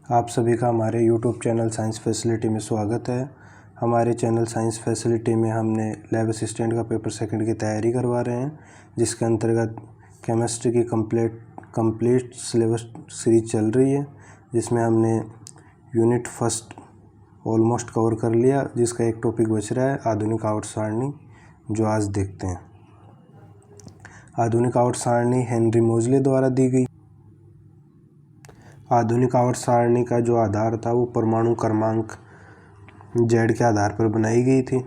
आप सभी का हमारे YouTube चैनल साइंस फैसिलिटी में स्वागत है। हमारे चैनल साइंस फैसिलिटी में हमने लैब असिस्टेंट का पेपर सेकंड की तैयारी करवा रहे हैं, जिसके अंतर्गत केमिस्ट्री की कंप्लीट सिलेबस सीरीज चल रही है, जिसमें हमने यूनिट फर्स्ट ऑलमोस्ट कवर कर लिया, जिसका एक टॉपिक बच रहा है आधुनिक आवर्त सारणी, जो आज देखते हैं। आधुनिक आवर्त सारणी हेनरी मोजले द्वारा दी गई। आधुनिक आवर्त सारणी का जो आधार था वो परमाणु क्रमांक Z के आधार पर बनाई गई थी।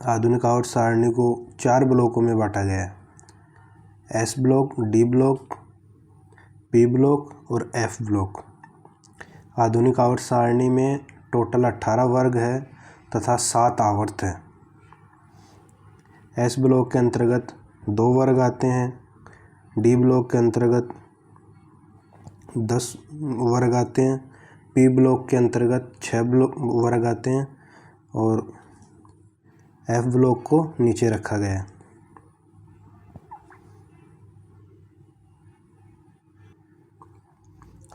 आधुनिक आवर्त सारणी को 4 ब्लॉकों में बांटा गया है: S block, D block, P block और F ब्लॉक। आधुनिक आवर्त सारणी में टोटल 18 वर्ग है तथा 7 आवर्त है। S ब्लॉक के अंतर्गत 2 वर्ग आते हैं, D ब्लॉक के अंतर्गत 10 वर्ग आते हैं, P ब्लॉक के अंतर्गत 6 वर्ग आते हैं और F ब्लॉक को नीचे रखा गया है।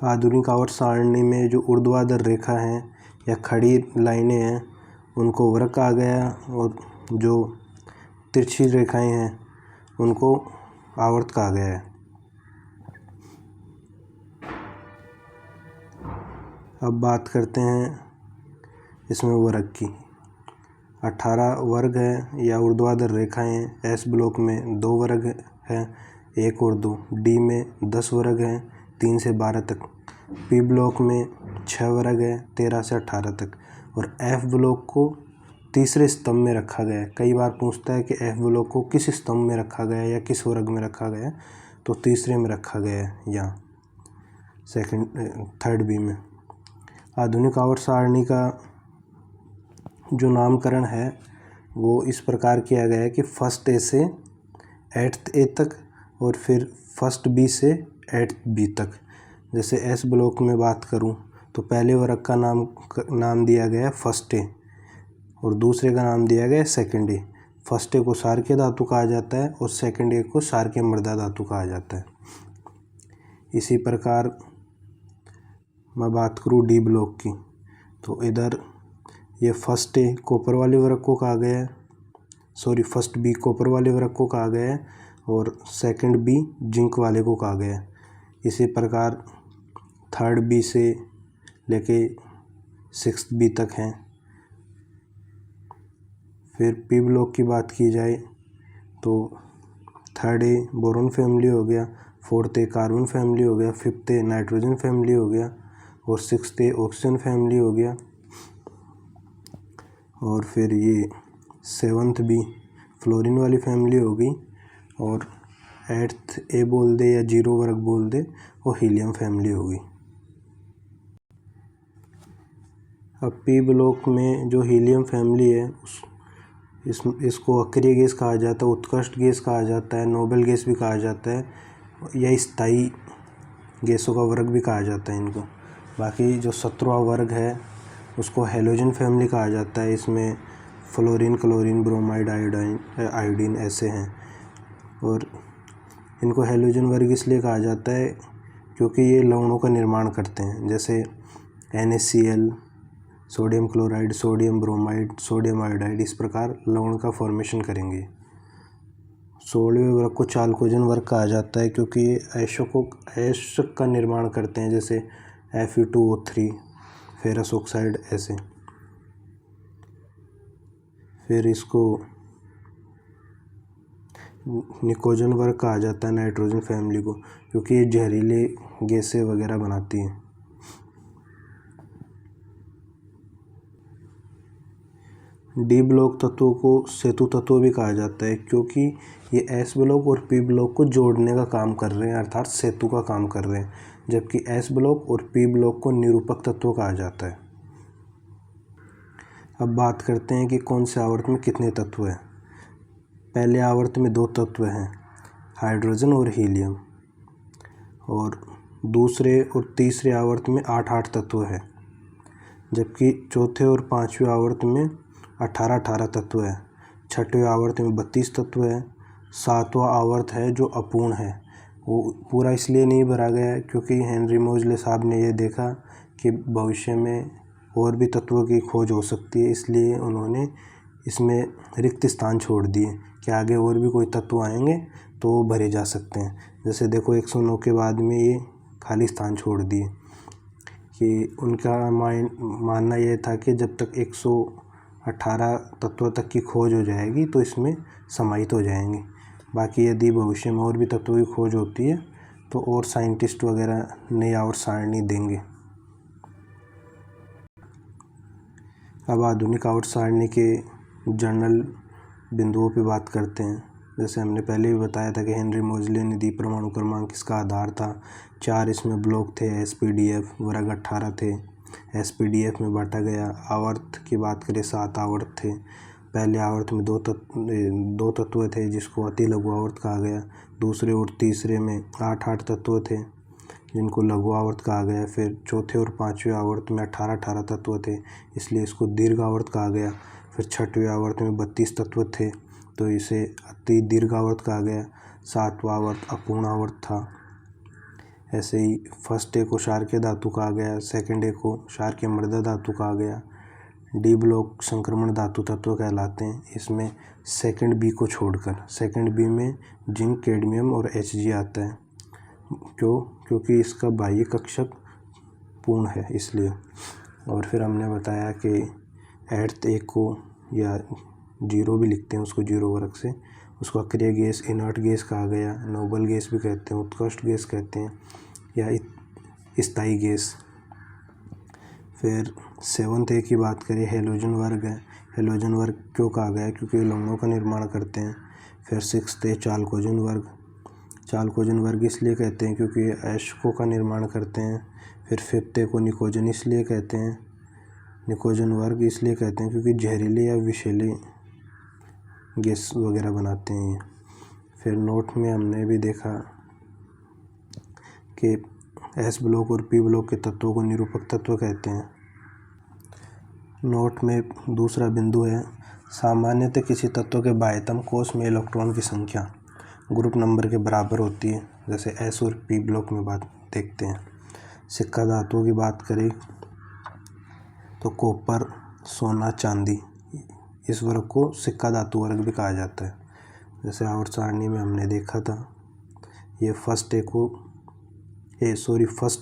आधुनिक आवर्त सारणी में जो ऊर्ध्वाधर रेखा है या खड़ी लाइनें हैं उनको वर्ग कहा गया और जो तिरछी रेखाएं हैं उनको आवर्त कहा गया है। अब बात करते हैं इसमें वर्ग की। 18 वर्ग है या ऊर्ध्वाधर रेखाएं। S ब्लॉक में 2 वर्ग है, 1 और 2। D में 10 वर्ग हैं, 3 से 12 तक। P ब्लॉक में 6 वर्ग है, 13 से 18 तक। और F ब्लॉक को तीसरे स्तंभ में रखा गया है। कई बार पूछता है कि F ब्लॉक को किस स्तंभ में रखा गया है या किस वर्ग में रखा गया है, तो तीसरे में रखा गया है यहाँ थर्ड B में। आधुनिक आवर्त सारणी का जो नामकरण है वो इस प्रकार किया गया है कि फर्स्ट A से 8th A तक और फिर फर्स्ट B से 8th B तक। जैसे S ब्लॉक में बात करूं तो पहले वर्ग का नाम दिया गया है फर्स्ट A और दूसरे का नाम दिया गया है सेकंड A। फर्स्ट A को क्षारकीय धातु कहा जाता है और सेकंड A को क्षारकीय मृदा धातु कहा जाता है। इसी प्रकार मैं बात करूं D ब्लॉक की, तो इधर ये फर्स्ट A कॉपर वाले वर्ग को कहा गया है, फर्स्ट B कॉपर वाले वर्ग को कहा गया है और सेकंड B जिंक वाले को कहा गया है। इसी प्रकार थर्ड B से लेके 6th B तक हैं। फिर P ब्लॉक की बात की जाए तो थर्ड A बोरोन फैमिली हो गया, 4th A कार्बन फैमिली हो गया, 5th A नाइट्रोजन फैमिली हो गया और 6th A ऑक्सीजन फैमिली हो गया। और फिर ये 7th B फ्लोरीन वाली फैमिली हो गई और 8th A बोल दे या 0 वर्ग बोल दे वो हीलियम फैमिली हो गई। अब P ब्लॉक में जो हीलियम फैमिली है इसको अक्रिय गैस कहा जाता है, उत्कृष्ट गैस कहा जाता है, नोबल गैस भी कहा जाता है या स्थायी गैसों का वर्ग भी कहा जाता है इनको। बाकी जो 17वां वर्ग है उसको हैलोजन फैमिली कहा जाता है। इसमें फ्लोरीन, क्लोरीन, ब्रोमाइड, आयोडीन ऐसे हैं और इनको हैलोजन वर्ग इसलिए कहा जाता है क्योंकि ये लवणों का निर्माण करते हैं, जैसे NaCl, sodium chloride, sodium bromide, sodium iodide, इस प्रकार लवण का फॉर्मेशन करेंगे। 16वें वर्ग को चालकोजन वर्ग कहा जाता है क्योंकि ये अयस्क का निर्माण करते हैं, जैसे Fe2O3, फेरस ऑक्साइड ऐसे। फिर इसको निकोजन वर्ग कहा जाता है नाइट्रोजन फैमिली को, क्योंकि ये जहरीले गैसें वगैरह बनाती हैं। D ब्लॉक तत्वों को सेतु तत्व भी कहा जाता है क्योंकि ये S ब्लॉक और P ब्लॉक को जोड़ने का काम कर रहे हैं, अर्थात सेतु का काम कर रहे हैं, जबकि S ब्लॉक और P ब्लॉक को निरूपक तत्व कहा जाता है। अब बात करते हैं कि कौन से आवर्त में कितने तत्व हैं। पहले आवर्त में 2 तत्व हैं, हाइड्रोजन और हीलियम, और दूसरे और तीसरे आवर्त में 8 तत्व हैं, जबकि चौथे और 5वें आवर्त में 18 तत्व है। 6वें आवर्त में 32 तत्व है। 7वां आवर्त है जो अपूर्ण है, वो पूरा इसलिए नहीं भरा गया क्योंकि हेनरी मोज़ले साहब ने ये देखा कि भविष्य में और भी तत्वों की खोज हो सकती है, इसलिए उन्होंने इसमें रिक्त स्थान छोड़ दिए कि आगे और भी कोई तत्व आएंगे तो वो भरे जा सकते हैं। जैसे देखो 109 के बाद में ये खाली स्थान छोड़ दिए कि उनका मानना ये था कि जब तक 118 तत्वों तक की खोज हो जाएगी तो इसमें समाहित हो जाएंगे। बाकी यदि भविष्य में और भी तत्वों की खोज होती है तो और साइंटिस्ट वगैरह नई आवर्त सारणी देंगे। अब आधुनिक आवर्त सारणी के जर्नल बिंदुओं पे बात करते हैं। जैसे हमने पहले भी बताया था कि हेनरी मोज़ले ने द्विपरमाणु क्रमांक इसका आधार था। 4 इसमें ब्लॉक थे, SPDF वर्ग 18 थे, SPDF में बांटा गया। आवर्त की बात करें 7 आवर्त थे। पहले आवर्त में दो तत्व थे जिसको अति लघु आवर्त कहा गया। दूसरे और तीसरे में 8 तत्व थे जिनको लघु आवर्त कहा गया। फिर चौथे और पाँचवें आवर्त में 18 तत्व थे, इसलिए इसको दीर्घ आवर्त कहा गया। फिर छठवें आवर्त में 32 तत्व थे तो इसे अति दीर्घ आवर्त कहा गया। 7वां आवर्त अपूर्ण आवर्त था। ऐसे ही फर्स्ट ए को क्षारकीय धातु कहा गया, सेकंड ए को क्षारकीय मृदा धातु कहा गया। डी ब्लॉक संक्रमण धातु तत्व कहलाते हैं। इसमें सेकंड बी को छोड़कर, सेकंड बी में जिंक, कैडमियम और Hg आता है। क्योंकि इसका बाह्य कक्षक पूर्ण है इसलिए। और फिर हमने बताया कि एर्थ ए को या जीरो भी लिखते हैं उसको, जीरो वर्ग से, उसको अक्रिय गैस, इनर्ट गैस कहा गया। नोबल गैस भी कहते हैं, उत्कृष्ट गैस कहते हैं या स्थायी गैस। फिर 7th ए की बात करें, हेलोजन वर्ग है। हेलोजन वर्ग क्यों कहा गया? क्योंकि लवणों का निर्माण करते हैं। फिर 6th ए चाल्कोजन वर्ग। चाल्कोजन वर्ग इसलिए कहते हैं क्योंकि अयस्कों का निर्माण करते हैं। फिर 5th ए को निकोजन इसलिए कहते हैं, निकोजन वर्ग इसलिए कहते हैं क्योंकि जहरीले या विषैले गैस वगैरह बनाते हैं ये। फिर नोट में हमने भी देखा कि S ब्लॉक और P ब्लॉक के तत्वों को निरूपक तत्व कहते हैं। नोट में दूसरा बिंदु है, सामान्यतः किसी तत्व के बाह्यतम कोश में इलेक्ट्रॉन की संख्या ग्रुप नंबर के बराबर होती है। जैसे S और P ब्लॉक में बात देखते हैं। सिक्का धातुओं की बात करें तो कॉपर, सोना, चांदी, इस वर्ग को सिक्का धातु वर्ग भी कहा जाता है। जैसे आवर्त सारणी में हमने देखा था, ये फर्स्ट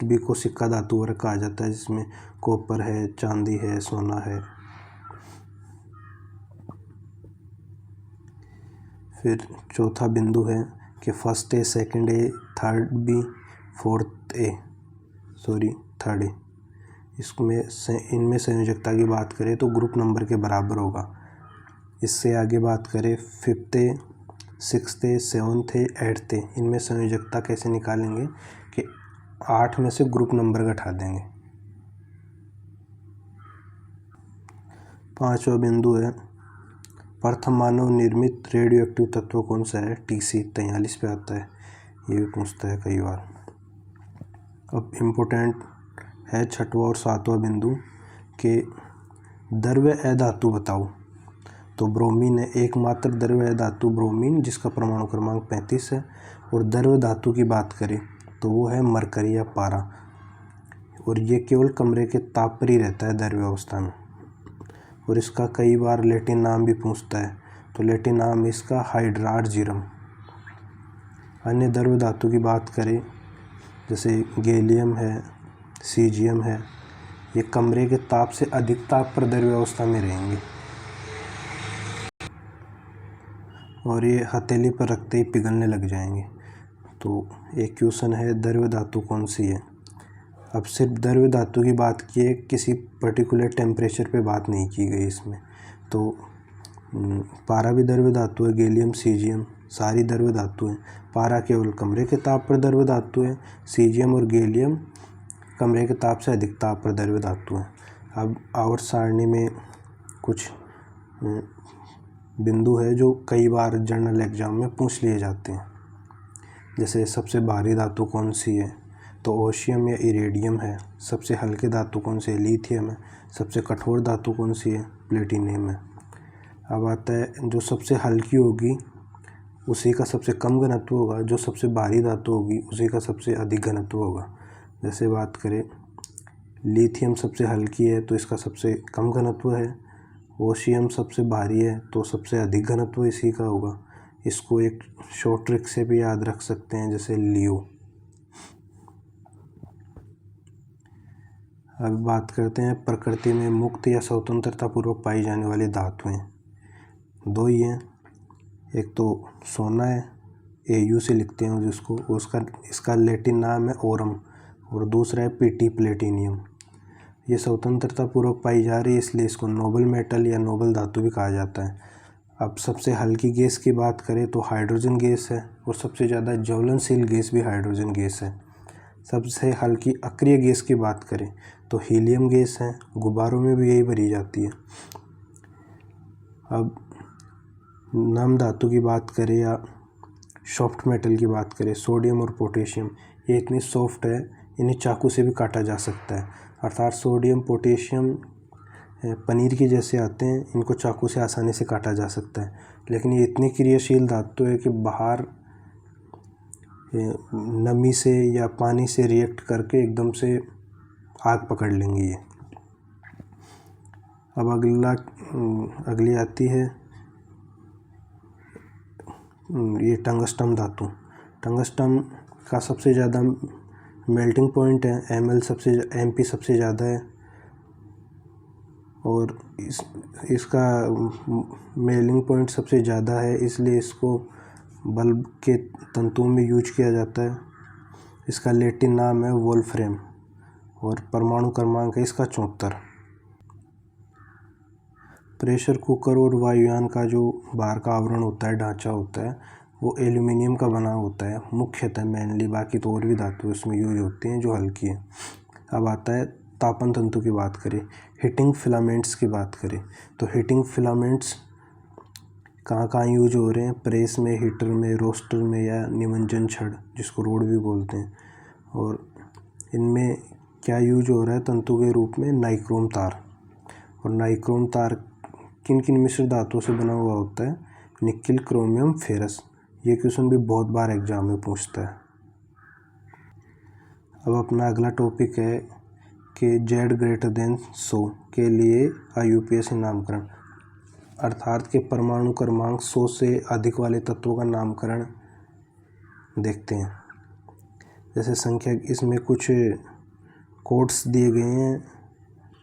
बी को सिक्का धातु वर्ग कहा जाता है जिसमें कॉपर है, चांदी है, सोना है। फिर चौथा बिंदु है कि first A, second A, third B, third A, इनमें संयोजकता की बात करें तो ग्रुप नंबर के बराबर होगा। इससे आगे बात करें 5th ए, 6th ए, 7th ए, 8th ए, इनमें संयोजकता कैसे निकालेंगे कि 8 में से ग्रुप नंबर घटा देंगे। 5वां बिंदु है, प्रथम मानव निर्मित रेडियो एक्टिव तत्व कौन सा है? TC 43 पे आता है, ये भी पूछता है कई बार। अब इम्पोर्टेंट है 6वां और 7वां बिंदु कि द्रव्य अधातु बताओ। तो ब्रोमीन है, एकमात्र द्रव्य धातु ब्रोमीन जिसका परमाणु क्रमांक 35 है। और द्रव्य धातु की बात करें तो वो है मरकरी या पारा, और ये केवल कमरे के ताप पर ही रहता है द्रव्य अवस्था में। और इसका कई बार लैटिन नाम भी पूछता है, तो लैटिन नाम इसका हाइड्रार्जियम। अन्य द्रव्य धातु की बात करें जैसे गैलियम है, सीजियम है, ये कमरे के ताप से अधिक ताप पर द्रव्य अवस्था में रहेंगे और ये हथेली पर रखते ही पिघलने लग जाएंगे। तो एक क्वेश्चन है, द्रव्य धातु कौन सी है? अब सिर्फ द्रव्य धातु की बात की है, किसी पर्टिकुलर टेम्परेचर पे बात नहीं की गई इसमें। तो पारा भी द्रव्य धातु है, गैलियम, सीजियम सारी द्रव्य धातु हैं। पारा केवल कमरे के ताप पर द्रव्य धातु है, सीजियम और गैलियम कमरे के ताप से अधिक ताप पर द्रव्य धातु है। अब आवर्त सारणी में कुछ बिंदु है जो कई बार जर्नल एग्जाम में पूछ लिए जाते हैं। जैसे सबसे भारी धातु कौन सी है? तो ओशियम या इरेडियम है। सबसे हल्के धातु कौन सी है? लिथियम है। सबसे कठोर धातु कौन सी है? प्लेटिनियम है। अब आता है जो सबसे हल्की होगी उसी का सबसे कम घनत्व होगा, जो सबसे भारी धातु होगी उसी का सबसे अधिक घनत्व होगा। जैसे बात करें लिथियम सबसे हल्की है तो इसका सबसे कम घनत्व है, ओशियम सबसे भारी है तो सबसे अधिक घनत्व इसी का होगा। इसको एक शॉर्ट ट्रिक से भी याद रख सकते हैं, जैसे लियो। अब बात करते हैं प्रकृति में मुक्त या स्वतंत्रता पूर्वक पाई जाने वाली धातुएं। दो ही हैं, एक तो सोना है, AU से लिखते हैं जिसको, इसका लैटिन नाम है ओरम, और दूसरा है PT प्लेटिनियम। ये स्वतंत्रता पूर्वक पाई जा रही है, इसलिए इसको नोबल मेटल या नोबल धातु भी कहा जाता है। अब सबसे हल्की गैस की बात करें तो हाइड्रोजन गैस है, और सबसे ज़्यादा ज्वलनशील गैस भी हाइड्रोजन गैस है। सबसे हल्की अक्रिय गैस की बात करें तो हीलियम गैस है, गुब्बारों में भी यही भरी जाती है। अब नम धातु की बात करें या सॉफ्ट मेटल की बात करें, सोडियम और पोटेशियम, ये इतनी सॉफ्ट है इन्हें चाकू से भी काटा जा सकता है। अर्थात सोडियम पोटेशियम पनीर के जैसे आते हैं, इनको चाकू से आसानी से काटा जा सकता है, लेकिन ये इतनी क्रियाशील धातु है कि बाहर नमी से या पानी से रिएक्ट करके एकदम से आग पकड़ लेंगे ये। अब अगली आती है ये टंगस्टन धातु। टंगस्टन का सबसे ज़्यादा मेल्टिंग पॉइंट है, MP सबसे ज़्यादा है, और इसका मेल्टिंग पॉइंट सबसे ज़्यादा है, इसलिए इसको बल्ब के तंतुओं में यूज किया जाता है। इसका लैटिन नाम है वोल्फ्रेम, और परमाणु क्रमांक है इसका 74। प्रेशर कुकर और वायुयान का जो बाहर का आवरण होता है, ढांचा होता है, वो एल्यूमिनियम का बना होता है मुख्यतः, मेनली। बाकी तो और भी धातु इसमें यूज होती हैं जो हल्की है। अब आता है तापन तंतु की बात करें, हीटिंग फिलामेंट्स की बात करें तो हीटिंग फिलामेंट्स कहाँ कहाँ यूज हो रहे हैं, प्रेस में, हीटर में, रोस्टर में, या निमज्जन छड़ जिसको रोड भी बोलते हैं। और इनमें क्या यूज हो रहा है तंतु के रूप में, नाइक्रोम तार। और नाइक्रोम तार किन किन मिश्र धातुओं से बना हुआ होता है, निकिल, क्रोमियम, फेरस। ये क्वेश्चन भी बहुत बार एग्जाम में पूछता है। अब अपना अगला टॉपिक है कि Z>100 के लिए IUPAC नामकरण, अर्थात के परमाणु क्रमांक 100 से अधिक वाले तत्वों का नामकरण देखते हैं। जैसे संख्या, इसमें कुछ कोड्स दिए गए हैं,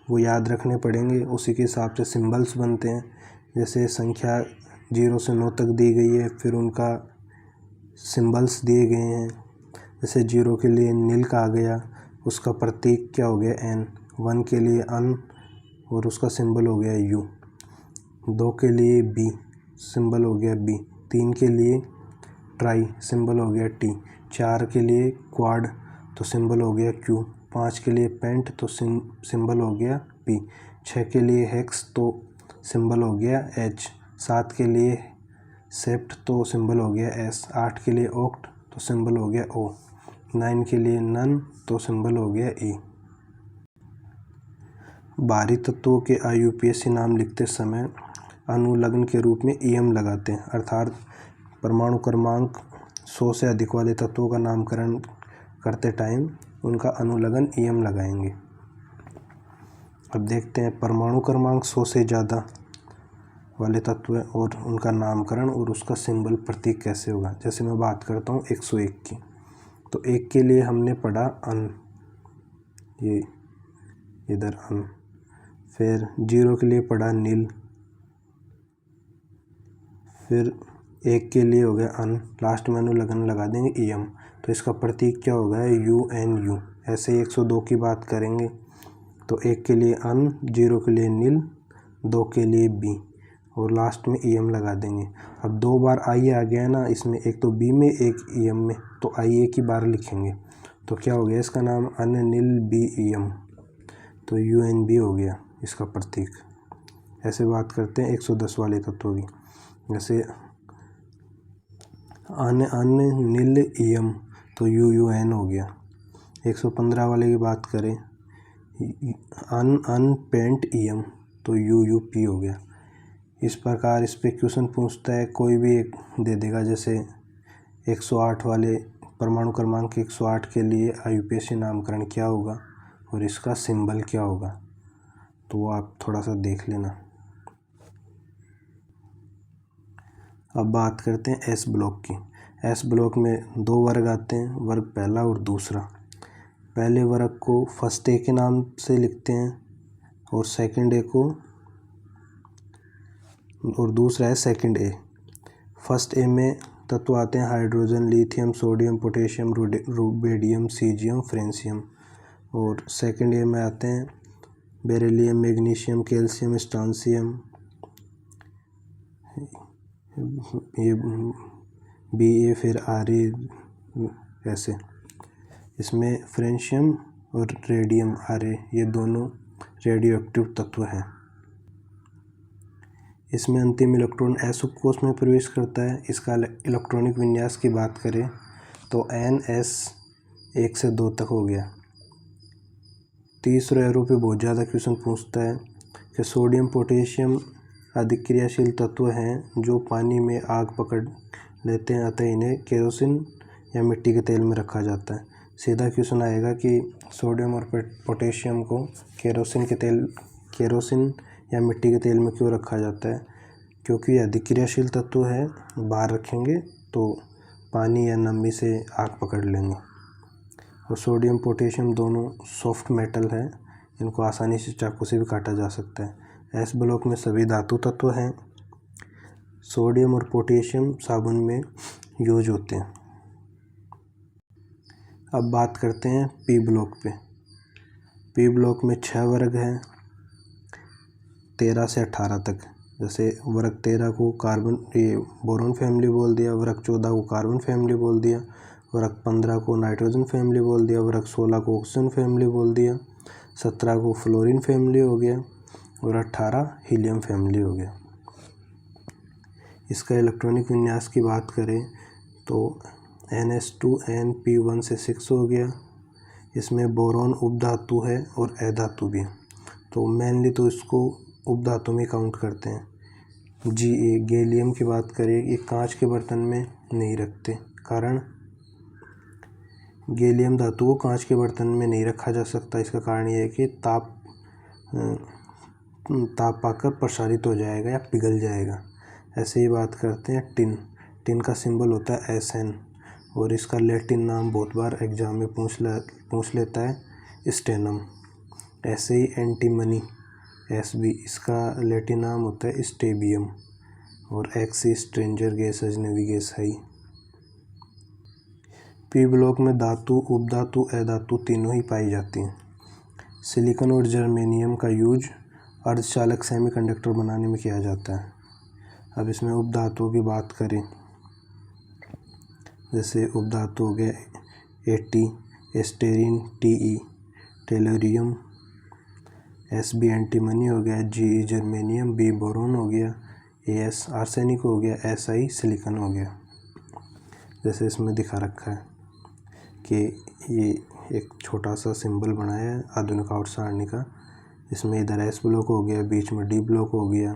वो याद रखने पड़ेंगे, उसी के हिसाब से सिंबल्स बनते हैं। जैसे संख्या 0 से 9 तक दी गई है, फिर उनका सिंबल्स दिए गए हैं। जैसे 0 के लिए नील का आ गया, उसका प्रतीक क्या हो गया N, 1 के लिए अन और उसका सिंबल हो गया U, 2 के लिए B, सिंबल हो गया B, 3 के लिए ट्राई, सिंबल हो गया T, 4 के लिए क्वाड तो सिंबल हो गया Q, 5 के लिए पेंट तो सिंबल हो गया P, 6 के लिए हेक्स तो सिंबल हो गया H, 7 के लिए सेप्ट तो सिंबल हो गया S, 8 के लिए ऑक्ट तो सिंबल हो गया O, 9 के लिए नन तो सिंबल हो गया E। बाहरी तत्वों के IUPAC नाम लिखते समय अनुलग्न के रूप में EM लगाते हैं, अर्थात परमाणु क्रमांक 100 से अधिक वाले तत्वों का नामकरण करते टाइम उनका अनुलग्न EM लगाएंगे। अब देखते हैं परमाणु क्रमांक 100 से ज़्यादा वाले तत्व और उनका नामकरण और उसका सिंबल प्रतीक कैसे होगा। जैसे मैं बात करता हूँ 101 की, तो 1 के लिए हमने पढ़ा अन, ये इधर अन, फिर 0 के लिए पढ़ा नील, फिर 1 के लिए हो गया अन, लास्ट में अनुलग्न लगा देंगे EM, तो इसका प्रतीक क्या होगा UNU। ऐसे 102 की बात करेंगे तो 1 के लिए अन, 0 के लिए नील, 2 के लिए B और लास्ट में EM लगा देंगे। अब 2 बार I आ गया ना इसमें, एक तो B में एक EM में, तो I एक ही बार लिखेंगे तो क्या हो गया इसका नाम अननील BEM, तो UNB हो गया इसका प्रतीक। ऐसे बात करते हैं 110 वाले तत्वों की, जैसे अननील EM तो UUN हो गया। 115 वाले की बात करें अनपेंट EM तो UUP हो गया। इस प्रकार इस पे क्वेश्चन पूछता है, कोई भी एक दे देगा, जैसे 108 वाले परमाणु क्रमांक 108 के लिए IUPAC नामकरण क्या होगा और इसका सिंबल क्या होगा, तो वो आप थोड़ा सा देख लेना। अब बात करते हैं एस ब्लॉक की। एस ब्लॉक में 2 वर्ग आते हैं, वर्ग पहला और दूसरा। पहले वर्ग को फर्स्ट ए के नाम से लिखते हैं और सेकंड ए को, और दूसरा है सेकंड ए। फर्स्ट ए में तत्व आते हैं hydrogen, lithium, sodium, potassium, rubidium, caesium, francium. और सेकंड ए में आते हैं बेरिलियम, मैग्नीशियम, कैल्शियम, स्ट्रांसियम, ये BA, फिर RA, ऐसे। इसमें फ्रेंशियम और रेडियम RA ये दोनों रेडियो एक्टिव तत्व हैं। इसमें अंतिम इलेक्ट्रॉन S उपकोष में प्रवेश करता है। इसका इलेक्ट्रॉनिक विन्यास की बात करें तो NS 1 से 2 तक हो गया। तीसरे एरो पे बहुत ज़्यादा क्वेश्चन पूछता है कि सोडियम, पोटेशियम अधिक क्रियाशील तत्व हैं जो पानी में आग पकड़ लेते हैं, अतः इन्हें केरोसिन या मिट्टी के तेल में रखा जाता है। सीधा क्वेश्चन आएगा कि सोडियम और पोटेशियम को केरोसिन या मिट्टी के तेल में क्यों रखा जाता है, क्योंकि अधिक क्रियाशील तत्व है, बाहर रखेंगे तो पानी या नमी से आग पकड़ लेंगे। और सोडियम, पोटेशियम दोनों सॉफ्ट मेटल है, इनको आसानी से चाकू से भी काटा जा सकता है। एस ब्लॉक में सभी धातु तत्व हैं। सोडियम और पोटेशियम साबुन में यूज होते हैं। अब बात करते हैं पी ब्लॉक पे। पी ब्लॉक में 6 वर्ग हैं, 13 से 18 तक। जैसे वर्ग 13 को बोरोन फैमिली बोल दिया, वर्ग 14 को कार्बन फैमिली बोल दिया, वर्ग 15 को नाइट्रोजन फैमिली बोल दिया, वर्ग 16 को ऑक्सीजन फैमिली बोल दिया, 17 को फ्लोरीन फैमिली हो गया और 18 हीलियम फैमिली हो गया। इसका इलेक्ट्रॉनिक विन्यास की बात करें तो NH2NP1 से 6 हो गया। इसमें बोरोन उपधातु है और अधातु भी, तो मेनली तो इसको उपधातु में काउंट करते हैं। गैलियम की बात करें, ये कांच के बर्तन में नहीं रखते, कारण गैलियम धातु को कांच के बर्तन में नहीं रखा जा सकता। इसका कारण ये है कि ताप पाकर प्रसारित हो जाएगा या पिघल जाएगा। ऐसे ही बात करते हैं टिन का सिंबल होता है SN और इसका लैटिन नाम बहुत बार एग्जाम में पूछ लेता है स्टेनम। ऐसे ही एंटीमनी SB, इसका लैटिन नाम होता है स्टेबियम और XC स्ट्रेंजर गैस, अजनबी गैस है। पी ब्लॉक में धातु, उपधातु, अधातु तीनों ही पाई जाती हैं। सिलिकॉन और जर्मेनियम का यूज अर्धचालक सेमीकंडक्टर बनाने में किया जाता है। अब इसमें उपधातुओं की बात करें, जैसे उपधातु हो गया AT, एस्टेरिन, TE, tellurium, SB antimony हो गया, GE जर्मेनियम, B बोरोन हो गया, AS आर्सेनिक हो गया, SI सिलिकॉन हो गया। जैसे इसमें दिखा रखा है कि ये एक छोटा सा सिंबल बनाया है आधुनिक आवर्त सारणी का। इसमें इधर S ब्लॉक हो गया, बीच में D ब्लॉक हो गया,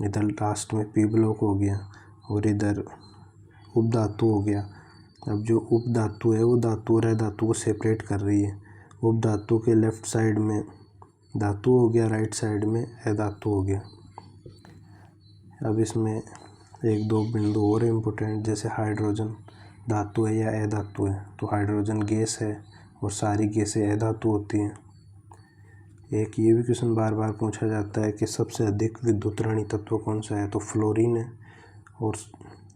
इधर लास्ट में P ब्लॉक हो गया और इधर उपधातु हो गया। अब जो उपधातु है वो धातु और अधातु को सेपरेट कर रही है। उपधातु के लेफ्ट साइड में धातु हो गया, राइट साइड में अधातु हो गया। अब इसमें 1-2 बिंदु और इम्पोर्टेंट, जैसे हाइड्रोजन धातु है या अधातु है, तो हाइड्रोजन गैस है और सारी गैसें अधातु होती हैं। एक ये भी क्वेश्चन बार बार पूछा जाता है कि सबसे अधिक विद्युतऋणी तत्व कौन सा है, तो फ्लोरीन है और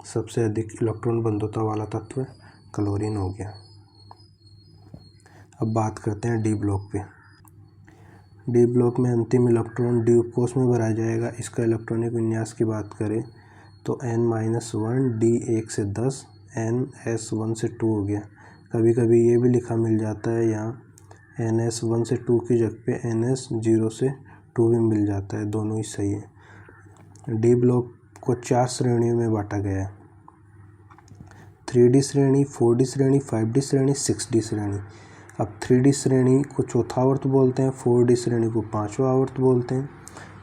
सबसे अधिक इलेक्ट्रॉन बंधुता वाला तत्व क्लोरीन हो गया। अब बात करते हैं डी ब्लॉक पे। डी ब्लॉक में अंतिम इलेक्ट्रॉन डी उपकोष में भरा जाएगा। इसका इलेक्ट्रॉनिक विन्यास की बात करें तो N-1 D 1 से 10, NS 1 से 2 हो गया। कभी कभी ये भी लिखा मिल जाता है यहाँ NS 1 से 2 की जगह पे NS 0 से 2 भी मिल जाता है, दोनों ही सही है। डी ब्लॉक को 4 श्रेणियों में बांटा गया है, 3D श्रेणी, 4D श्रेणी, 5D श्रेणी, 6D श्रेणी। अब 3D श्रेणी को चौथा आवर्त बोलते हैं, 4D श्रेणी को 5वां आवर्त बोलते हैं,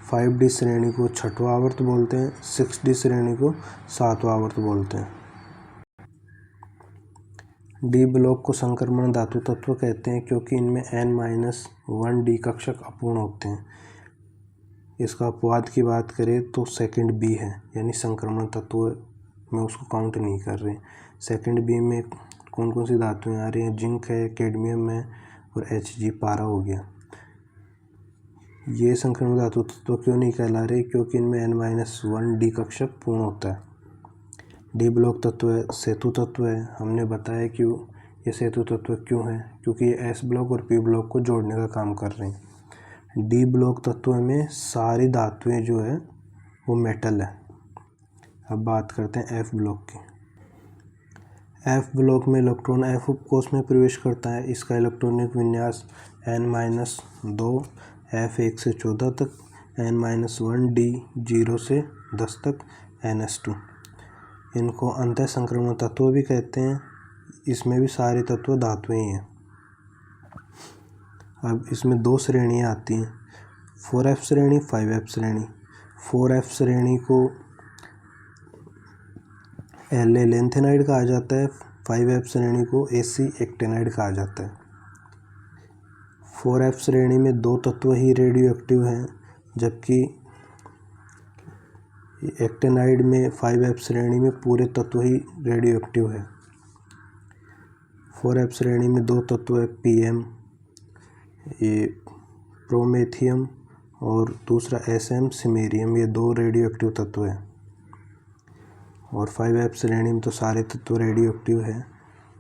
5D श्रेणी को छठवां आवर्त बोलते हैं, 6D श्रेणी को सातवां आवर्त बोलते हैं। डी ब्लॉक को संक्रमण धातु तत्व कहते हैं क्योंकि इनमें N-1D कक्षक अपूर्ण होते हैं। इसका अपवाद की बात करें तो सेकंड बी है, यानी संक्रमण तत्व में उसको काउंट नहीं कर रहे। सेकंड बी में कौन कौन सी धातुएं आ रही हैं? जिंक है, कैडमियम है और Hg पारा हो गया। ये संक्रमण धातु तत्व क्यों नहीं कहला रहे? क्योंकि इनमें N-1D कक्षक पूर्ण होता है। डी ब्लॉक तत्व है, सेतु तत्व है। हमने बताया कि ये सेतु तत्व क्यों है, क्योंकि ये एस ब्लॉक और पी ब्लॉक को जोड़ने का काम कर रहे हैं। डी ब्लॉक तत्व में सारी धातुएं जो है वो मेटल है। अब बात करते हैं एफ ब्लॉक की। एफ ब्लॉक में इलेक्ट्रॉन एफ उपकोष में प्रवेश करता है। इसका इलेक्ट्रॉनिक विन्यास N-2, F 1 से 14 तक, N-1D 0 से 10 तक, NS2। इनको अंतः संक्रमण तत्व भी कहते हैं। इसमें भी सारे तत्व धातुएं ही हैं। अब इसमें दो श्रेणियाँ आती हैं, 4F श्रेणी, 5F श्रेणी। 4F श्रेणी को La लेंथेनाइड कहा जाता है, 5F श्रेणी को Ac एक्टेनाइड कहा जाता है। 4F श्रेणी में दो तत्व ही रेडियो एक्टिव हैं, जबकि एक्टेनाइड में 5F श्रेणी में पूरे तत्व ही रेडियो एक्टिव है। 4F श्रेणी में दो तत्व है, PM, ये प्रोमेथियम, और दूसरा SM, सिमेरियम। ये दो रेडियो एक्टिव तत्व हैं। और 5F श्रेणी में तो सारे तत्व रेडियो एक्टिव हैं।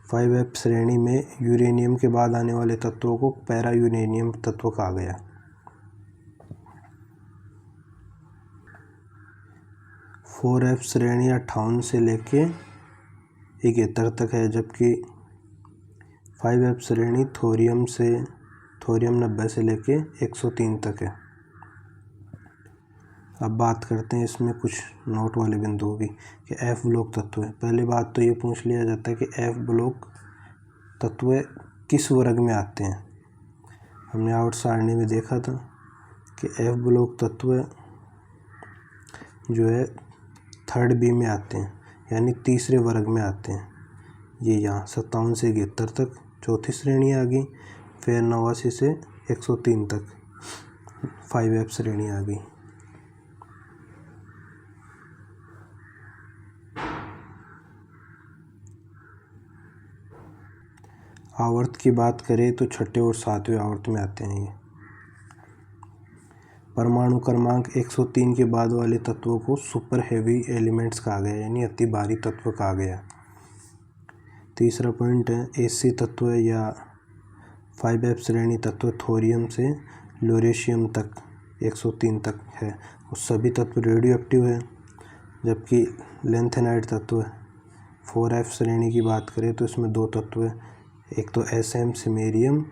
5F श्रेणी में यूरेनियम के बाद आने वाले तत्वों को पैरा यूरेनियम तत्व कहा गया। 4F श्रेणी 58 से लेके 71 तक है, जबकि 5F श्रेणी थोरियम 90 से लेके 103 तक है। अब बात करते हैं इसमें कुछ नोट वाले बिंदुओं की कि एफ ब्लॉक तत्व है। पहले बात तो ये पूछ लिया जाता है कि एफ ब्लॉक तत्व किस वर्ग में आते हैं। हमने आवर्त सारणी में देखा था कि एफ ब्लॉक तत्व जो है 3rd बी में आते हैं, यानी तीसरे वर्ग में आते हैं। ये यहाँ 57 से 71 तक चौथी श्रेणी आ गई, फिर 89 से 103 तक 5F श्रेणी आ गई। आवर्त की बात करें तो छठे और सातवें आवर्त में आते हैं ये। परमाणु क्रमांक 103 के बाद वाले तत्वों को सुपर हेवी एलिमेंट्स कहा गया, यानी अति भारी तत्व कहा गया। तीसरा पॉइंट है AC तत्व या 5F श्रेणी तत्व थोरियम से लोरेशियम तक 103 तक है, और सभी तत्व रेडियो एक्टिव है। जबकि लेंथेनाइड तत्व 4F श्रेणी की बात करें तो इसमें दो तत्व है, एक तो SM, सिमेरियम,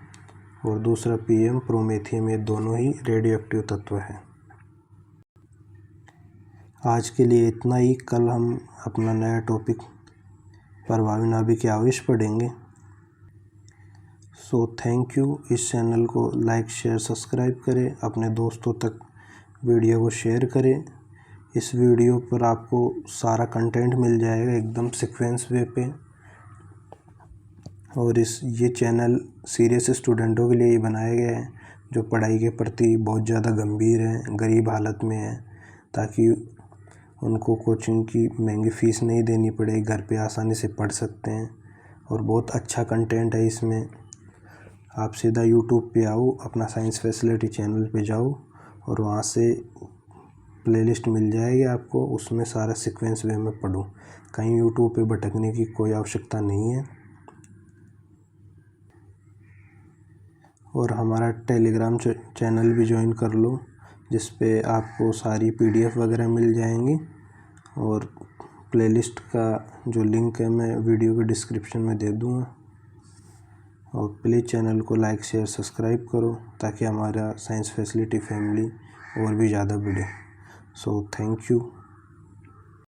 और दूसरा PM, प्रोमेथियम। ये दोनों ही रेडियो एक्टिव तत्व है। आज के लिए इतना ही। कल हम अपना नया टॉपिक प्रभावी नाभिकीय आवेश पढ़ेंगे। So thank you. इस चैनल को लाइक, शेयर, सब्सक्राइब करें। अपने दोस्तों तक वीडियो को शेयर करें। इस वीडियो पर आपको सारा कंटेंट मिल जाएगा एकदम सीक्वेंस वे पे। और ये चैनल सीरियस स्टूडेंटों के लिए ही बनाया गया है, जो पढ़ाई के प्रति बहुत ज़्यादा गंभीर हैं, गरीब हालत में हैं, ताकि उनको कोचिंग की महंगी फ़ीस नहीं देनी पड़े, घर पे आसानी से पढ़ सकते हैं। और बहुत अच्छा कंटेंट है इसमें। आप सीधा यूट्यूब पे आओ, अपना साइंस फैसिलिटी चैनल पे जाओ, और वहाँ से प्लेलिस्ट मिल जाएगी आपको, उसमें सारा सीक्वेंस वे में पढ़ो। कहीं यूट्यूब पे भटकने की कोई आवश्यकता नहीं है। और हमारा टेलीग्राम चैनल भी ज्वाइन कर लो, जिस पे आपको सारी PDF वगैरह मिल जाएंगी। और प्लेलिस्ट का जो लिंक है मैं वीडियो के डिस्क्रिप्शन में दे दूँगा। और प्लीज़ चैनल को लाइक, शेयर, सब्सक्राइब करो, ताकि हमारा साइंस फैसिलिटी फैमिली और भी ज़्यादा बढ़े। So thank you.